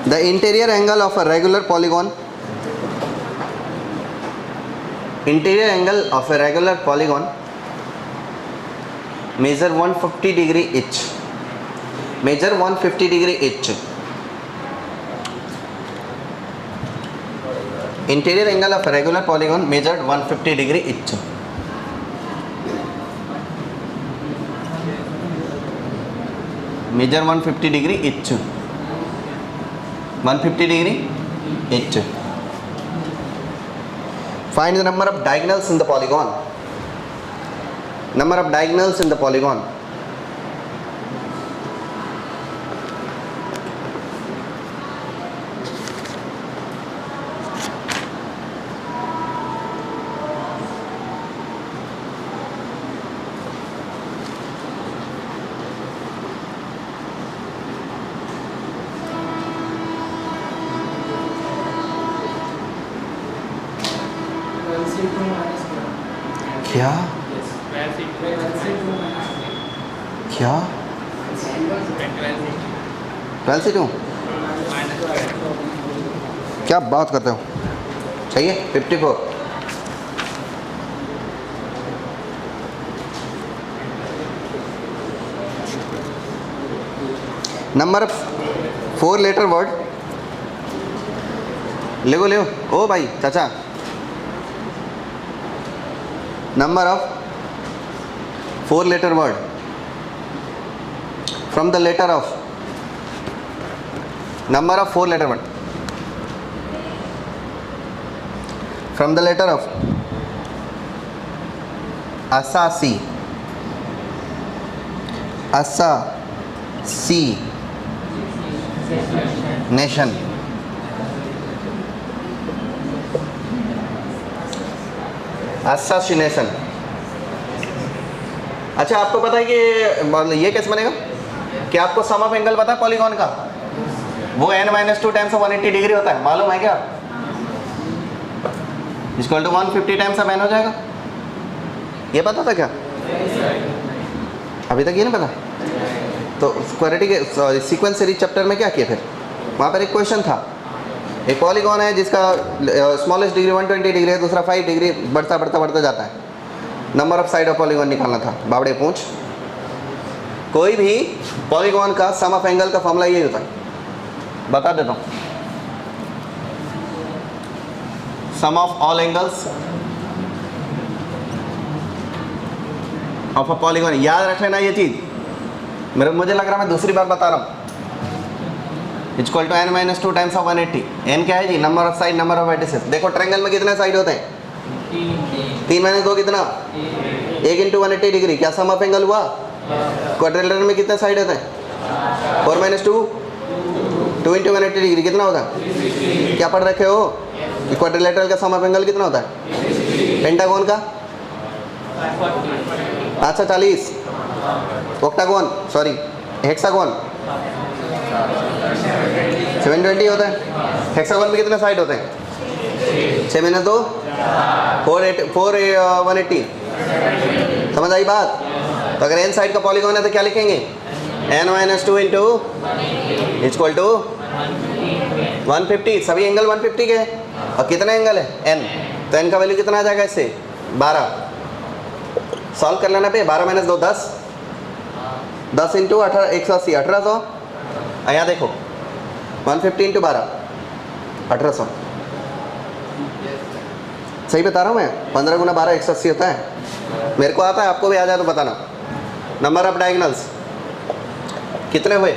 The interior angle of a regular polygon, interior angle of a regular polygon measure 150 degree each, measure 150 degree each. Interior angle of a regular polygon measured 150 degree each. Measure 150 degree each. 150 degree each. Find the number of diagonals in the polygon. Number of diagonals in the polygon. क्या क्या 12 से 2 क्या बात करते हो? चाहिए 54. Number 4 letter word लिखो लिखो ओ भाई चाचा. Number of 4 letter word from the letter of, number of 4 letter word from the letter of Asasi, nation. Assassination. अच्छा आपको पता है कि ये कैसे बनेगा? क्या आपको सम ऑफ एंगल पता है पॉलीगॉन का? वो n-2 टाइम्स ऑफ 180 डिग्री होता है, मालूम है क्या? Equal to 150 times of n हो जाएगा. ये पता था क्या? अभी तक ये नहीं पता? तो क्वाड्रेटिक सीक्वेंस सीरीज चैप्टर में क्या किया फिर? वहाँ पर एक क्वेश्चन था. एक पॉलीगॉन है जिसका स्मॉलेस्ट डिग्री 120 डिग्री है, दूसरा 5 डिग्री बढ़ता बढ़ता बढ़ता जाता है. Number of side of polygon निकालना था. बावड़े पूछ. कोई भी पॉलीगॉन का सम ऑफ एंगल का फॉर्मूला यही होता है. बता देता हूँ. Sum of all angles of a polygon. याद रख लेना ये चीज़. मुझे लग रहा है मैं दूसरी बार बता रहा हूँ. Equal to n-2 times of 180. n क्या है जी? Number of side, number of vertices. देखो ट्रायंगल में कितने साइड होते हैं? 3-2 कितना? 1 इंटू 180 डिग्री. क्या सम ऑफ एंगल हुआ? क्वाड्रिलेटरल में कितने साइड होते हैं? 4-2 2 इंटू 180 डिग्री कितना होता है? क्या पढ़ रखे हो? क्वाड्रिलेटरल का सम ऑफ एंगल कितना होता है? पेंटागन का? अच्छा 40. ऑक्टागन सॉरी हेक्सागन 720 होता है. हेक्सागन में कितने साइड होते हैं? 6-2 180. समझ आई बात? तो अगर n साइड का पॉलीगॉन है तो क्या लिखेंगे? n-2 into equal to 150. सभी एंगल 150 के हैं. और कितने एंगल है? n. तो n का वैल्यू कितना आ जाएगा इससे? 12. सॉल्व कर लेना पे. 12 - 2 10. 10 इंटू 180 1800. यहाँ देखो 150 इंटू 12 1800. सही बता रहा हूँ मैं? 15 × 12 180 होता है. मेरे को आता है, आपको भी आ जाए तो बताना. नंबर ऑफ डायगोनल्स कितने हुए?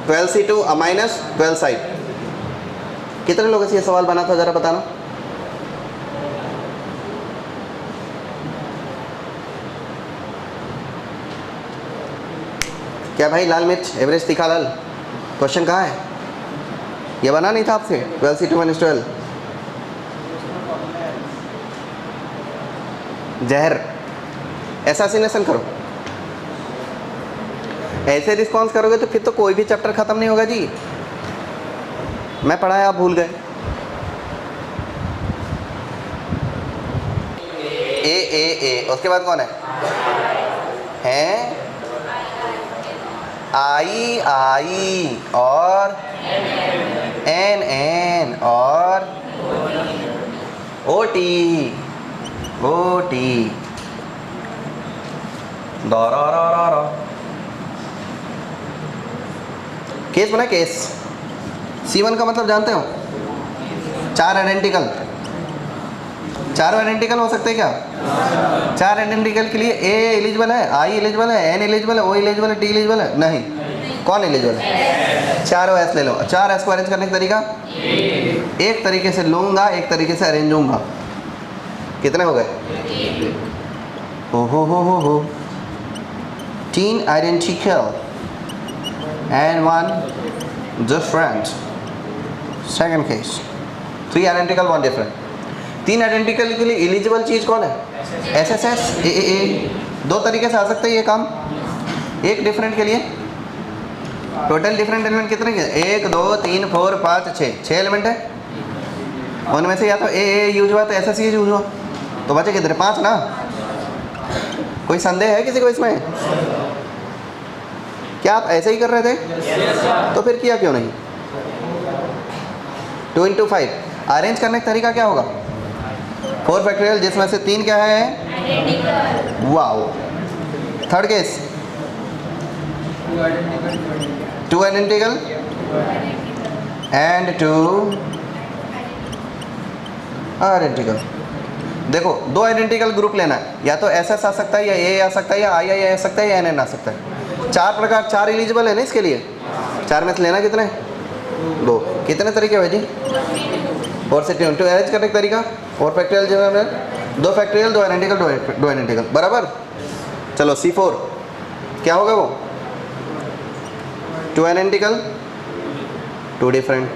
12c2 minus 12 side. कितने लोगों से ये सवाल बना था जरा बताना. क्या भाई लाल मिर्च एवरेज तीखा लाल क्वेश्चन कहाँ है? ये बना नहीं था आपसे? 12c2 - 12 जहर. एसासिनेशन करो. ऐसे रिस्पॉन्स करोगे तो फिर तो कोई भी चैप्टर खत्म नहीं होगा जी. मैं पढ़ाया आप भूल गए. ए उसके बाद कौन है? हैं आई और ओ टी दा केस बना केस। C1 का मतलब जानते हो? चार आइडेंटिकल हो सकते हैं क्या? चार आइडेंटिकल के लिए ए एलिजिबल है, आई एलिजिबल है, एन एलिजिबल है, ओ एलिजिबल है, टी एलिजिबल है? नहीं। कौन एलिजिबल है? चारों एस ले लो। चार एस को अरेंज करने का तरीका एक तरीके से लूंगा, एक तरीके से अरेंज होऊंगा। कितने हो गए? हो 3 identical and 1 different. Second case 3 identical 1 different. 3 identical के लिए एलिजिबल चीज़ कौन है? SSS AAA। दो तरीके से आ सकता है ये काम। एक डिफरेंट के लिए टोटल डिफरेंट एलिमेंट कितने के? 1 2 3 4 5 6 एलिमेंट है। उनमें से या तो AA यूज हुआ तो SSS यूज हुआ, तो बचे कितने? 5 ना। कोई संदेह है किसी को इसमें? क्या आप ऐसे ही कर रहे थे? तो फिर किया क्यों नहीं? 2 into 5 अरेंज करने का तरीका क्या होगा? 4 फैक्टोरियल जिसमें से 3 क्या है? Wow. Third case 2 identical and 2 identical. देखो 2 आइडेंटिकल ग्रुप लेना है, या तो SS आ सकता है, या A आ सकता है, या II आ सकता है, या NN आ सकता है। 4 प्रकार, 4 एलिजिबल है ना इसके लिए। 4 में से लेना कितने? 2। कितने तरीके भाई जी? 4 से 2 अरेंज करने का तरीका 4 फैक्टोरियल जो है 2 फैक्टोरियल 2 आइडेंटिकल 2 आइडेंटिकल बराबर। चलो C4 क्या होगा? वो 2 आइडेंटिकल 2 डिफरेंट।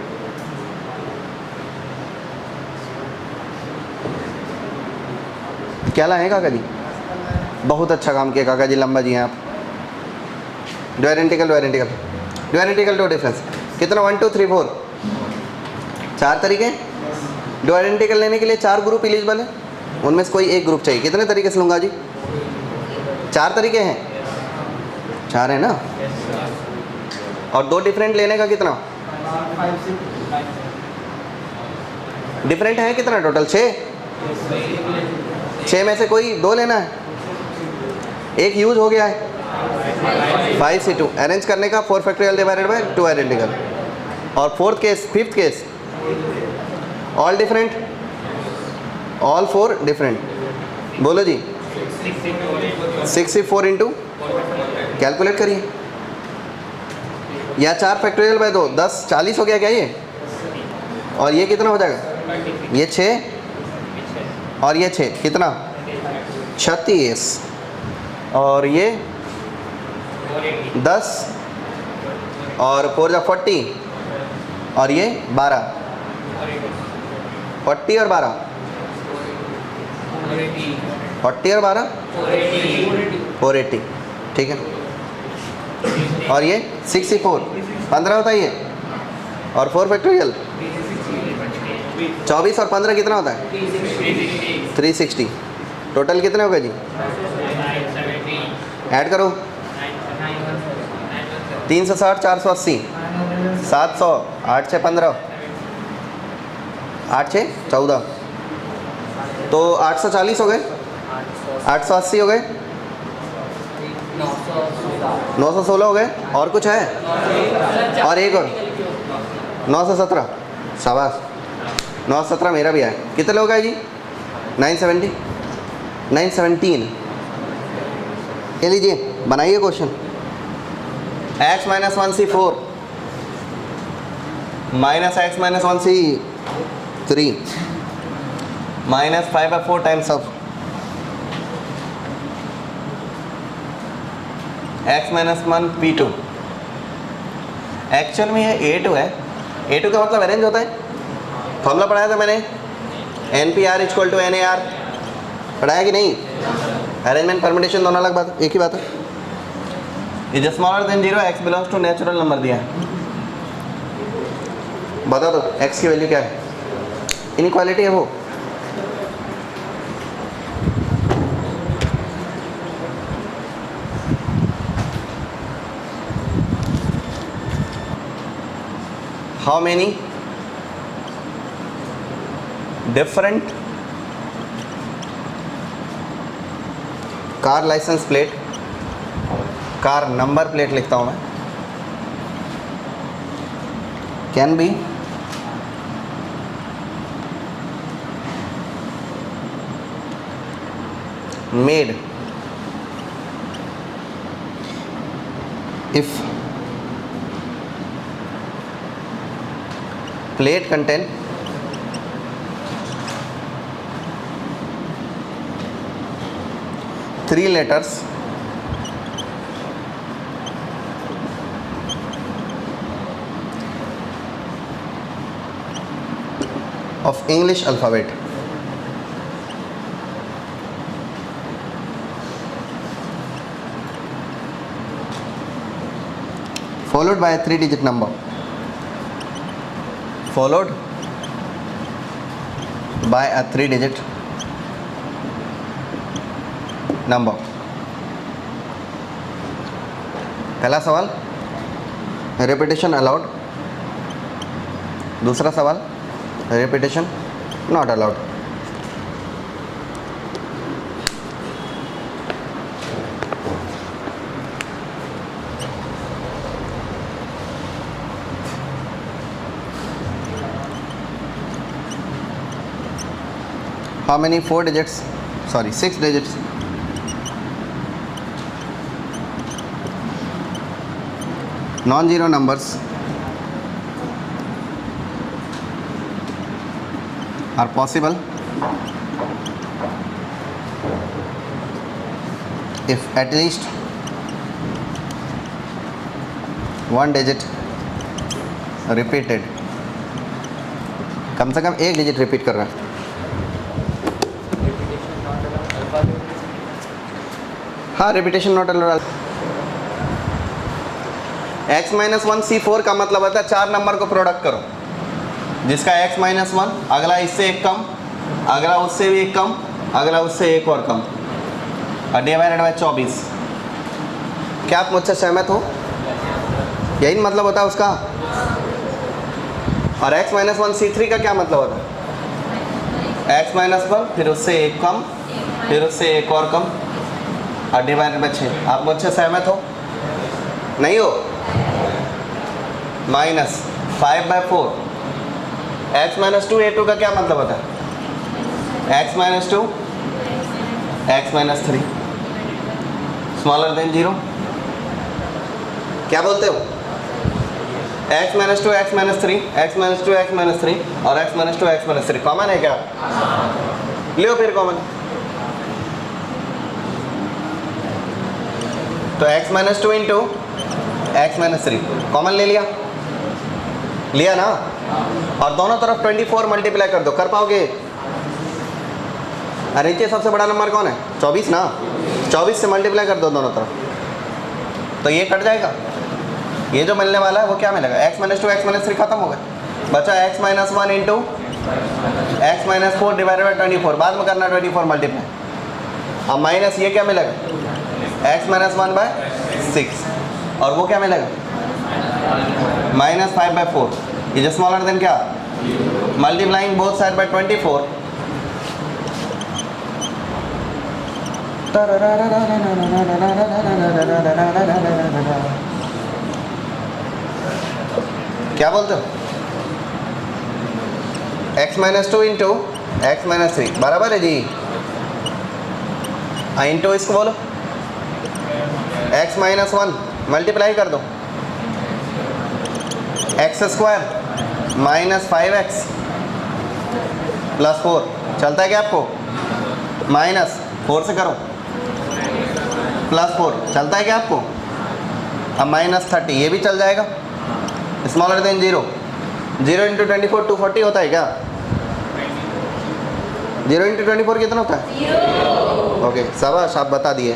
क्या लाए काका जी? बहुत अच्छा काम किया काका जी, लंबा जी हैं आप। 2 आइडेंटिकल 2 आइडेंटिकल 2 आइडेंटिकल 2 डिफरेंस। कितना? 1 2 3 4 4 तरीके। 2 आइडेंटिकल लेने के लिए 4 ग्रुप एलिजिबल है, उनमें से कोई एक ग्रुप चाहिए। कितने तरीके से लूँगा जी? 4 तरीके हैं। 4 है ना। और 2 डिफरेंट लेने का कितना? डिफरेंट है कितना टोटल? 6 में से कोई 2 लेना है, एक यूज हो गया है। 5 से 2 अरेंज करने का 4 फैक्टोरियल डिवाइडेड बाय 2 आइडेंटिकल। और fourth case, fifth case all different, all 4 different. बोलो जी 64 इंटू कैलकुलेट करिए, या 4 फैक्टोरियल बाय 2 10 40 हो गया क्या ये? और ये कितना हो जाएगा? ये 6 और ये 6 कितना? 36। और ये 10 और 4 जा 40 और ये 12 40 और 12 40 और 12 480 ठीक है। और ये 64 15 होता है ये, और 4 फैक्टोरियल 24 और 15 कितना होता है? 360। टोटल कितने हो गए जी? ऐड करो 360 480 700 8 6 15 8 6 14 तो 840 हो गए, 880 हो गए, 916 हो गए। और कुछ है? और एक और 917। शाबाश 917 मेरा भी है। कितने लोग हैं जी? 917। ये लीजिए बनाइए question. x minus 1c4 minus x minus 1c3 minus 5/4 times of x minus 1 p2। Actual में ये a2 है। a2 का मतलब अरेंज होता है। फॉर्मूला पढ़ाया था मैंने, NPR इक्वल टू NAR। पढ़ाया कि नहीं? अरेंजमेंट परम्यूटेशन दोनों अलग बात, एक ही बात है। Is smaller than 0 x belongs to natural number दिया है। बता दो x की वैल्यू क्या है? इनइक्वालिटी है वो। How many different car license plate, car number plate लिखता हूँ मैं, can be made if plate contain three letters of English alphabet followed by a 3-digit number, followed by a 3-digit number। पहला सवाल repetition allowed, दूसरा सवाल repetition not allowed. How many 4 digits, sorry 6 digits non-zero numbers are possible if at least one digit repeated, कम से कम एक digit repeat कर रहा है। हाँ, repetition not allowed. x-1 C4 का मतलब होता है 4 नंबर को प्रोडक्ट करो, जिसका x-1 अगला इससे एक कम, अगला उससे भी एक कम, अगला उससे एक और कम, और डिवाइडेड बाय 24। क्या आप मुझसे सहमत हो? यही मतलब होता है उसका। और x-1 C3 का क्या मतलब होता है? x-1 फिर उससे एक कम, फिर उससे एक और कम, और डिवाइडेड बाय 6। आप मुझसे सहमत हो? नहीं हो? -5/4। x-2 A2 का क्या मतलब होता है? x-2 x-3 smaller than 0। क्या बोलते हो? x-2 x-3 x-2 x-3 और x-2 x-3 कॉमन है क्या? लियो फिर कॉमन। तो x-2 इंटू x-3 कॉमन ले लिया, लिया ना? और दोनों तरफ 24 मल्टीप्लाई कर दो, कर पाओगे? अरे नीचे सबसे बड़ा नंबर कौन है? 24 ना? 24 से मल्टीप्लाई कर दो दोनों तरफ, तो ये कट जाएगा। ये जो मिलने वाला है वो क्या मिलेगा? x-2 x-3 खत्म हो गया, बचा x-1 into x-4 divided by 24। बाद में करना 24 मल्टीप्लाई। अब माइनस ये क्या मिलेगा? x-1/6, और वो क्या मिलेगा? -5/4। इज स्मॉलर देन क्या? Multiplying both side by 24। क्या बोलते हो? x-2 इंटू x-3 बराबर है जी। इंटू इसको बोलो x-1 मल्टीप्लाई कर दो, x² -5x +4 चलता है क्या आपको? -4 से करो, +4 चलता है क्या आपको? अब -30 ये भी चल जाएगा, स्मॉलर देन 0। 0 इंटू 24 240 होता है क्या? 0 इंटू 24 कितना होता है? ओके, शाबाश, आप बता दिए।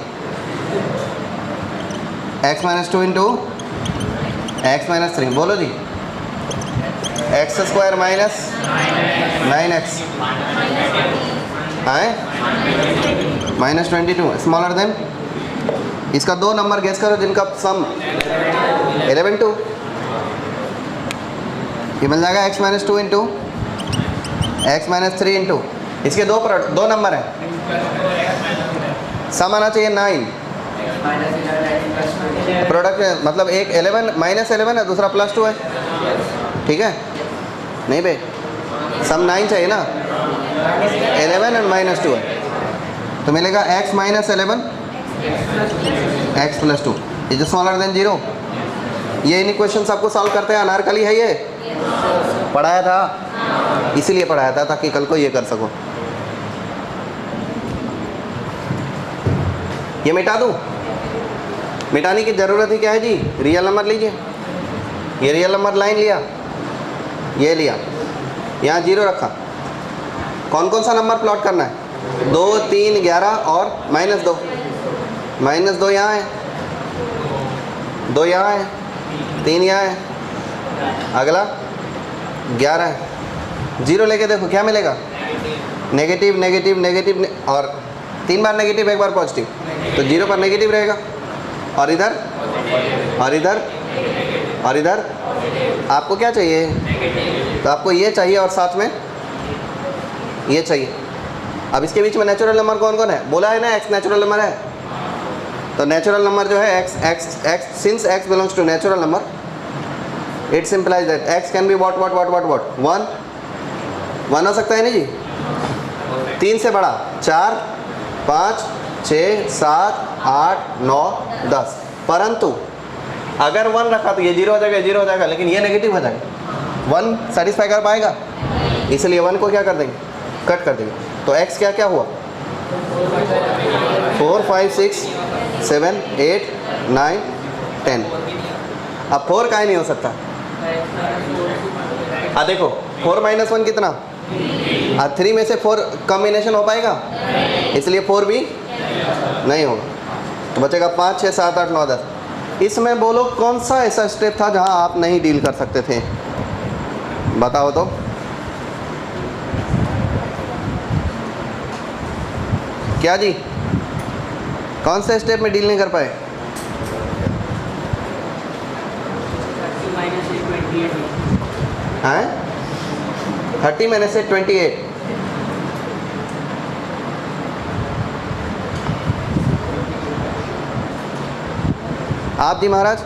x-2 इंटू x-3 बोलो जी। x² -9x आए -22 स्मॉलर देन। इसका 2 नंबर गेस करो जिनका सम 11/2। ये मिल जाएगा x-2 इंटू x-3 इंटू इसके दो नंबर हैं सम आना चाहिए 9, प्रोडक्ट मतलब एक 11 -11 है, दूसरा +2 है, ठीक है नहीं बे, सम 9 चाहिए ना, 11 और -2 है, तो मिलेगा x - 11 x + 2 is smaller than 0। ये इन इक्वेशन आपको सॉल्व करते हैं, अनारकली है ये, पढ़ाया था, इसीलिए पढ़ाया था ताकि कल को ये कर सको। ये मिटा दूँ, मिटाने की ज़रूरत ही क्या है जी, रियल नंबर लीजिए, ये रियल नंबर लाइन लिया, ये लिया, यहाँ 0 रखा, कौन कौन सा नंबर प्लॉट करना है, 2, 3, 11 और -2, -2 यहाँ है, 2 यहाँ है, 3 यहाँ है, अगला 11 है, 0 लेके देखो क्या मिलेगा, नेगेटिव नेगेटिव नेगेटिव और 3 बार नेगेटिव 1 बार पॉजिटिव, तो 0 पर नेगेटिव रहेगा, और इधर और इधर और इधर आपको क्या चाहिए, तो आपको ये चाहिए और साथ में ये चाहिए। अब इसके बीच में नेचुरल नंबर कौन कौन है, बोला है ना x नेचुरल नंबर है, तो नेचुरल नंबर जो है x since x belongs to natural number it simplifies that x can be what 1 हो सकता है ना जी, 3 से बड़ा 4, 5, 6, 7, 8, 9, 10, परंतु अगर 1 रखा तो ये 0 हो जाएगा, 0 हो जाएगा, लेकिन ये नेगेटिव हो जाएगा, 1 सेटिस्फाई कर पाएगा, इसलिए 1 को क्या कर देंगे, कट कर देंगे, तो x क्या क्या हुआ, 4, 5, 6, 7, 8, 9, 10, अब 4 का ही नहीं हो सकता, देखो 4 - 1 कितना, 3 में से 4 कॉम्बिनेशन हो पाएगा, इसलिए 4 भी नहीं होगा, तो बचेगा 5, 6, 7, 8, 9, 10। इसमें बोलो कौन सा ऐसा स्टेप था जहां आप नहीं डील कर सकते थे, बताओ तो, क्या जी, कौन से स्टेप में डील नहीं कर पाए, हैं 30 में से 28, आप जी महाराज,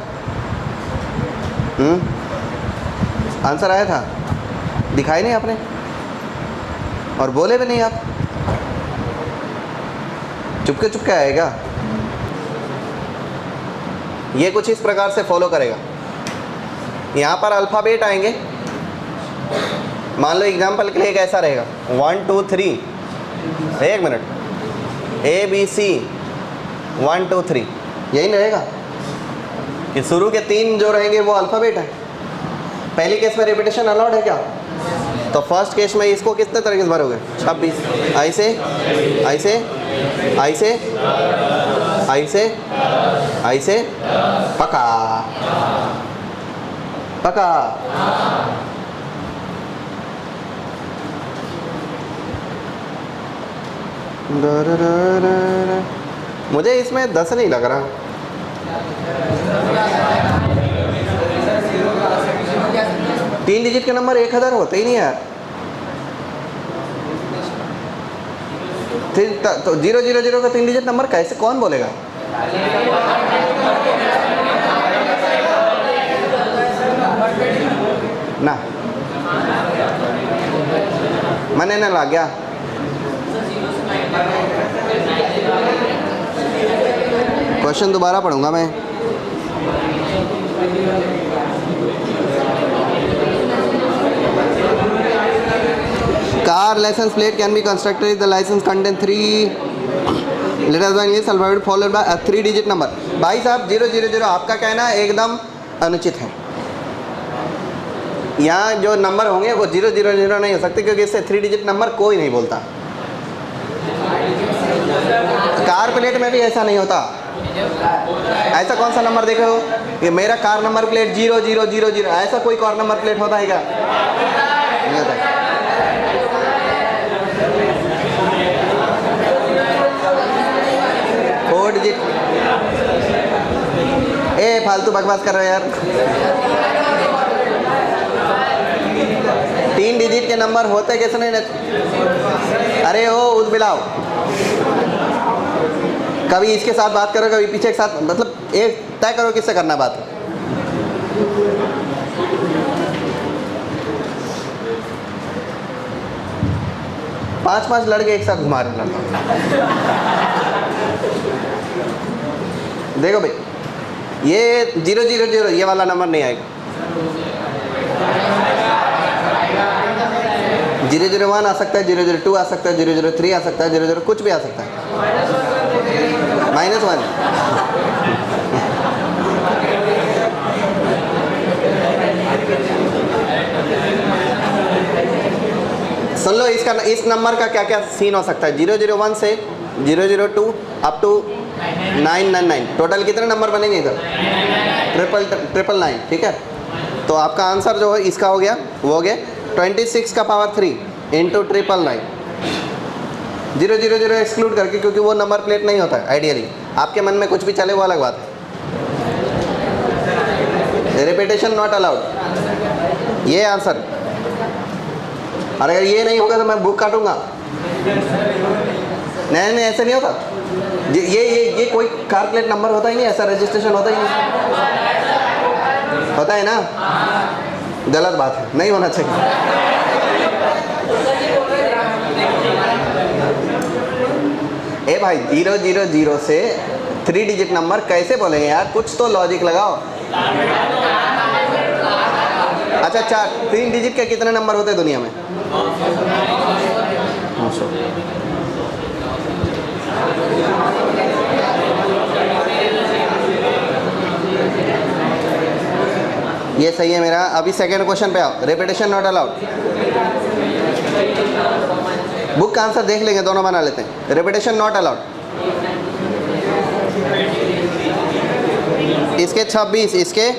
आंसर आया था, दिखाई नहीं आपने और बोले भी नहीं आप, चुपके चुपके आएगा, ये कुछ इस प्रकार से फॉलो करेगा, यहाँ पर अल्फ़ाबेट आएंगे, मान लो एग्जाम्पल के लिए एक ऐसा रहेगा 1 2 3, 1 मिनट, ABC 1 2 3, यही रहेगा कि शुरू के 3 जो रहेंगे वो अल्फ़ाबेट है। पहली केस में रिपीटेशन अलाउड है क्या, तो फर्स्ट केस में इसको कितने तरीके से भरोगे, 26, ऐसे ऐसे ऐसे ऐसे ऐसे, पका पका, मुझे इसमें 10 नहीं लग रहा, तीन डिजिट के नंबर 1000 होते ही नहीं यार, तो 000 का 3 डिजिट नंबर कैसे कौन बोलेगा, ना मैंने ना लग गया, क्वेश्चन दोबारा पढ़ूंगा मैं, car license plate can be constructed if the license contain 3 letters by English alphabet followed by a 3 digit number. भाई साहब 000 आपका कहना एकदम अनुचित है, यहाँ जो नंबर होंगे वो 000 नहीं हो सकते, क्योंकि इससे 3 डिजिट नंबर कोई नहीं बोलता, कार प्लेट में भी ऐसा नहीं होता, ऐसा कौन सा नंबर देखे हो कि मेरा कार नंबर प्लेट 0000, ऐसा कोई कार नंबर प्लेट होता है क्या, नहीं होता है। फालतू बकवास कर रहे हो यार, 3 डिजिट के नंबर होते कैसे नहीं, अरे ओ उद बिलाओ कभी इसके साथ बात करो, कभी पीछे के साथ, मतलब एक तय करो किससे करना बात। पांच लड़के एक साथ घुमा रहे लड़का। देखो भाई, ये 000 ये वाला नंबर नहीं आएगा। 001 आ सकता है, 002 आ सकता है, 003 आ सकता है, 00 कुछ भी आ सकता है। -1 सुन लो, इसका इस नंबर का क्या क्या सीन हो सकता है। 001 से 002 अप टू 999, टोटल कितने नंबर बनेंगे इधर? 999, ठीक है। तो आपका आंसर जो है इसका हो गया, वो हो गया 26 का पावर 3 इंटू 999। 000 एक्सक्लूड करके, क्योंकि वो नंबर प्लेट नहीं होता है आइडियली। आपके मन में कुछ भी चले वो अलग बात है। रिपीटेशन नॉट अलाउड, ये आंसर। और अगर ये नहीं होगा तो मैं बुक काटूंगा। नहीं ऐसे नहीं होता। ये कोई कार प्लेट नंबर होता ही नहीं, ऐसा रजिस्ट्रेशन होता ही नहीं, होता है ना? गलत बात है, नहीं होना चाहिए। ए भाई, 000 से 3 डिजिट नंबर कैसे बोलेंगे यार? कुछ तो लॉजिक लगाओ। अच्छा 3 डिजिट के कितने नंबर होते हैं दुनिया में? ये सही है मेरा। अभी सेकेंड क्वेश्चन पे आओ। Repetition not allowed. बुक का आंसर देख लेंगे, दोनों बना लेते हैं। Repetition not allowed. इसके 26, इसके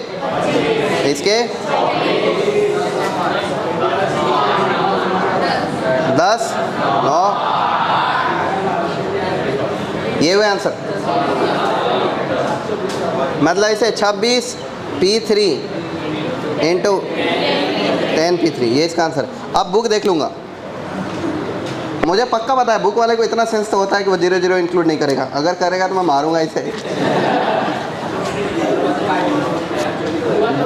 10, 9, ये हुए आंसर। मतलब इसे 26 P3 इंटू 10 P3, ये इसका आंसर। अब बुक देख लूँगा। मुझे पक्का पता है बुक वाले को इतना सेंस तो होता है कि वो 0 इंक्लूड नहीं करेगा। अगर करेगा तो मैं मारूंगा इसे।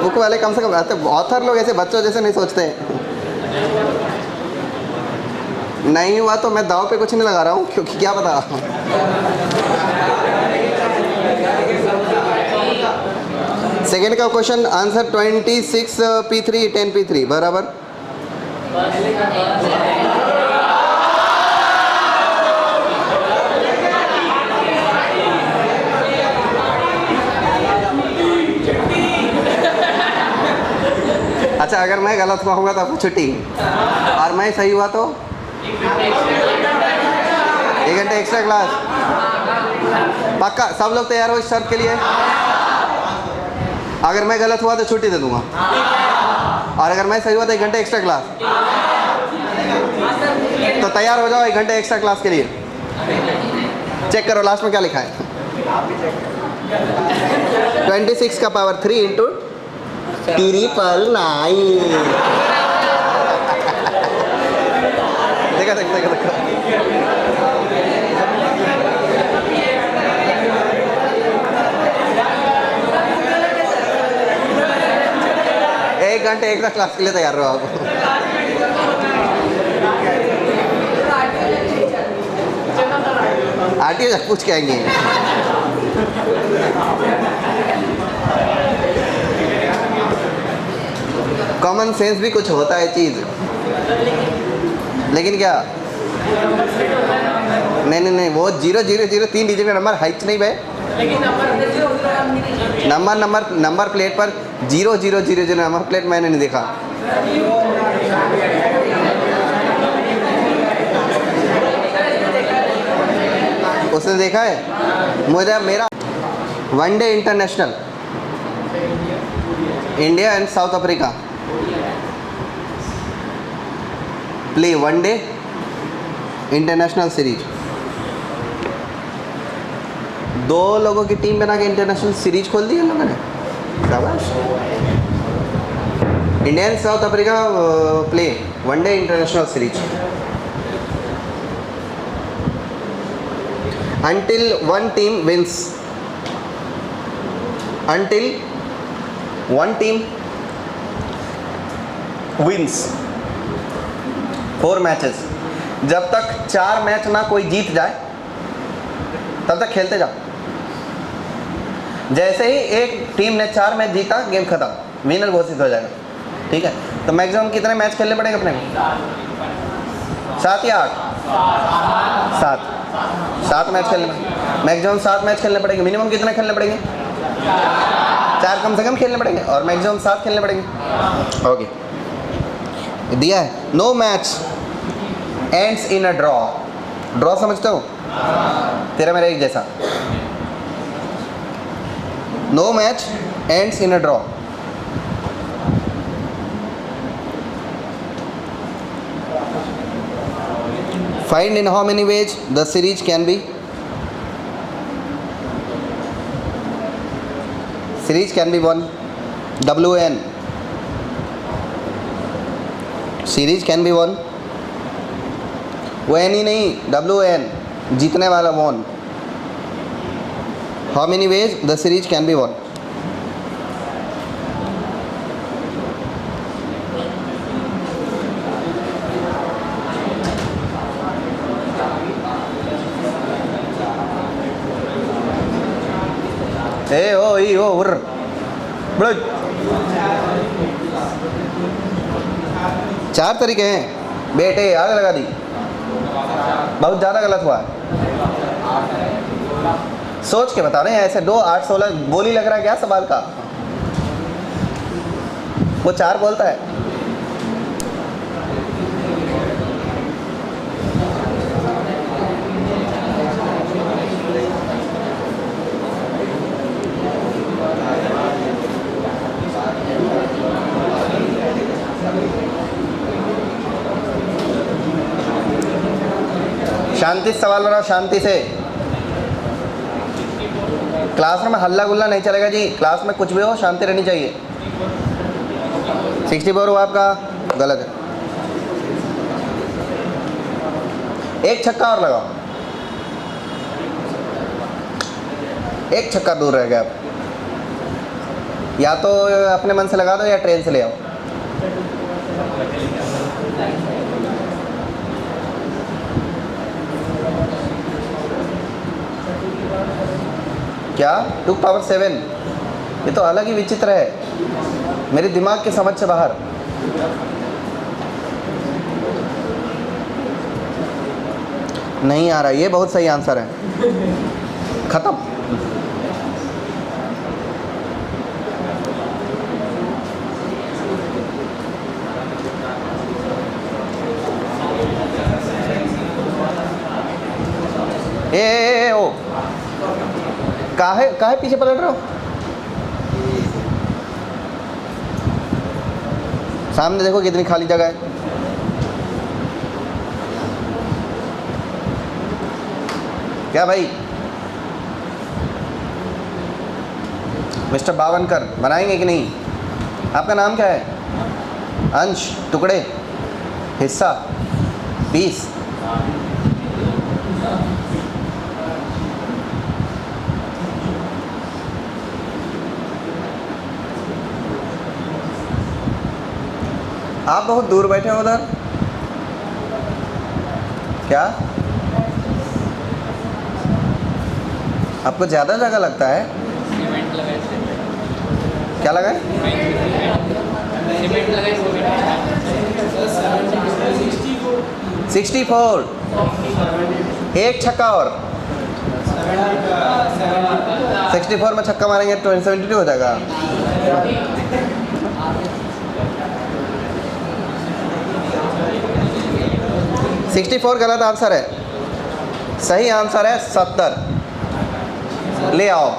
बुक वाले कम से कम, ऑथर लोग ऐसे बच्चों जैसे नहीं सोचते। नहीं हुआ तो मैं दाव पे कुछ नहीं लगा रहा हूँ, क्योंकि क्या पता। सेकेंड का क्वेश्चन आंसर 26 P3 10 P3 बराबर। अच्छा, अगर मैं गलत हुआ होगा तो आपको छुट्टी, और मैं सही हुआ तो 1 घंटे एक्स्ट्रा क्लास। पक्का सब लोग तैयार हो इस शर्त के लिए? अगर मैं गलत हुआ तो छुट्टी दे दूंगा, और अगर मैं सही हुआ तो 1 घंटे एक्स्ट्रा क्लास। तो तैयार हो जाओ 1 घंटे एक्स्ट्रा क्लास के लिए। चेक करो लास्ट में क्या लिखा है। 26 का पावर 3 इंटू 999। देखा। 1 घंटे एक क्लास के लिए तैयार रहो आप। आरटीओ पूछ के आएंगे। कॉमन सेंस भी कुछ होता है चीज, लेकिन क्या नहीं वो 000 3 डिजिट का नंबर हाइट नहीं भाई। नंबर प्लेट पर 0000 नंबर प्लेट मैंने नहीं देखा। उसने देखा है? मुझे मेरा one day international India and south Africa play one day international series, 2 लोगों की टीम बना के इंटरनेशनल सीरीज खोल दी हम लोगों ने। शाबाश। India and south Africa play one day international series. until one team wins, until one team wins 4 matches, जब तक 4 मैच ना कोई जीत जाए तब तक खेलते जाओ। जैसे ही एक टीम ने 4 मैच जीता, गेम खत्म, विनर घोषित हो जाएगा। ठीक है, तो मैक्सिमम कितने मैच खेलने पड़ेंगे अपने को? 7 या 8? 7 मैच खेलने पड़ेंगे। मैक्सिमम 7 मैच खेलने पड़ेंगे। मिनिमम कितने खेलने पड़ेंगे? 4 कम से कम खेलने पड़ेंगे और मैक्सिमम 7 खेलने पड़ेंगे। ओके, दिया है। No match ends in a draw. Draw समझते हो? तेरा मेरा एक जैसा। No match ends in a draw. Find in how many ways the series can be? Series can be won. WN. Series can be won. WN ही नहीं, WN, जीतने वाला won. How many ways the series can be won? ए ओ ई ओ उर बड़ो 4 तरीके हैं बेटे, आग लगा दी, बहुत ज़्यादा गलत हुआ। सोच के बता रहे हैं, ऐसे 2 8 16 बोली लग रहा है क्या सवाल का? वो 4 बोलता है। शांति से सवाल बनाओ, शांति से। क्लास में हल्ला गुल्ला नहीं चलेगा जी, क्लास में कुछ भी हो शांति रहनी चाहिए। 64 हुआ आपका, गलत है। एक छक्का और लगाओ, एक छक्का दूर रह गया आप। या तो अपने मन से लगा दो या ट्रेन से ले आओ। क्या 2 पावर 7? ये तो अलग ही विचित्र है, मेरे दिमाग के समझ से बाहर। नहीं आ रहा, ये बहुत सही आंसर है। खत्म। ए ओ काहे पीछे पलट रहे हो? सामने देखो कितनी खाली जगह है। क्या भाई? मिस्टर बावनकर बनाएंगे कि नहीं? आपका नाम क्या है? अंश, टुकड़े, हिस्सा, 20। आप बहुत दूर बैठे हो उधर, क्या आपको ज़्यादा जगह लगता है? क्या लगा है? 64। एक छक्का और 64 में छक्का मारेंगे तो 72 हो जाएगा। सिक्सटी 64 गलत आंसर है, सही आंसर है 70। ले आओ,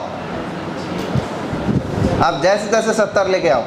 आप जैसे तैसे 70 लेके आओ।